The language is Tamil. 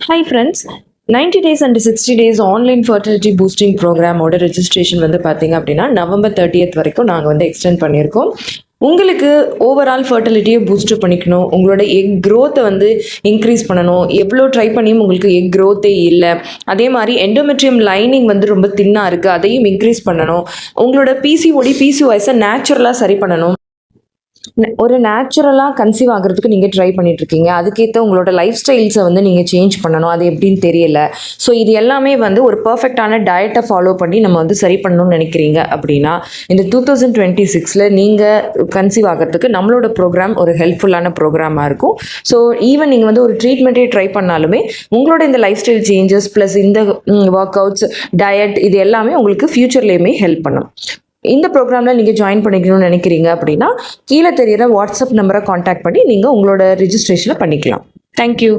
Hi friends. 90 days and 60 days online fertility boosting ப்ரோக்ராமோட ரெஜிஸ்ட்ரேஷன் வந்து பார்த்தீங்க அப்படின்னா நவம்பர் 30th வரைக்கும் நாங்கள் வந்து எக்ஸ்டெண்ட் பண்ணியிருக்கோம். உங்களுக்கு ஓவரால் ஃபர்டிலிட்டியை பூஸ்ட் பண்ணிக்கணும், உங்களோட எக் க்ரோத்தை வந்து இன்க்ரீஸ் பண்ணணும். எவ்வளோ ட்ரை பண்ணியும் உங்களுக்கு எக் க்ரோத்தே இல்லை, அதே மாதிரி எண்டோமெட்ரியம் லைனிங் வந்து ரொம்ப தின்னாக இருக்குது, அதையும் இன்க்ரீஸ் பண்ணணும். உங்களோட பிசிஓடி பிசிஓஎஸை நேச்சுரலாக சரி பண்ணணும். ஒரு நேச்சுரலாக கன்சீவ் ஆகிறதுக்கு நீங்கள் ட்ரை பண்ணிட்டுருக்கீங்க, அதுக்கேற்ற உங்களோட லைஃப் ஸ்டைல்ஸை வந்து நீங்கள் சேஞ்ச் பண்ணணும், அது எப்படின்னு தெரியல. ஸோ இது எல்லாமே வந்து ஒரு பர்ஃபெக்டான டயட்டை ஃபாலோ பண்ணி நம்ம வந்து சரி பண்ணணும்னு நினைக்கிறீங்க அப்படின்னா இந்த 2026 நீங்கள் கன்சீவ் ஆகிறதுக்கு நம்மளோட ப்ரோக்ராம் ஒரு ஹெல்ப்ஃபுல்லான ப்ரோக்ராமாக இருக்கும். ஸோ ஈவன் நீங்கள் வந்து ஒரு ட்ரீட்மெண்ட்டே ட்ரை பண்ணாலுமே உங்களோட இந்த லைஃப் ஸ்டைல் சேஞ்சஸ் ப்ளஸ் இந்த ஒர்க் அவுட்ஸ் டயட் இது எல்லாமே உங்களுக்கு ஃப்யூச்சர்லேயுமே ஹெல்ப் பண்ணும். இந்த ப்ரோக்ராமில் நீங்கள் ஜாயின் பண்ணிக்கணும்னு நினைக்கிறீங்க அப்படின்னா கீழே தெரியிற வாட்ஸ்அப் நம்பரை காண்டாக்ட் பண்ணி நீங்கள் உங்களோட ரிஜிஸ்ட்ரேஷனை பண்ணிக்கலாம். தேங்க்யூ.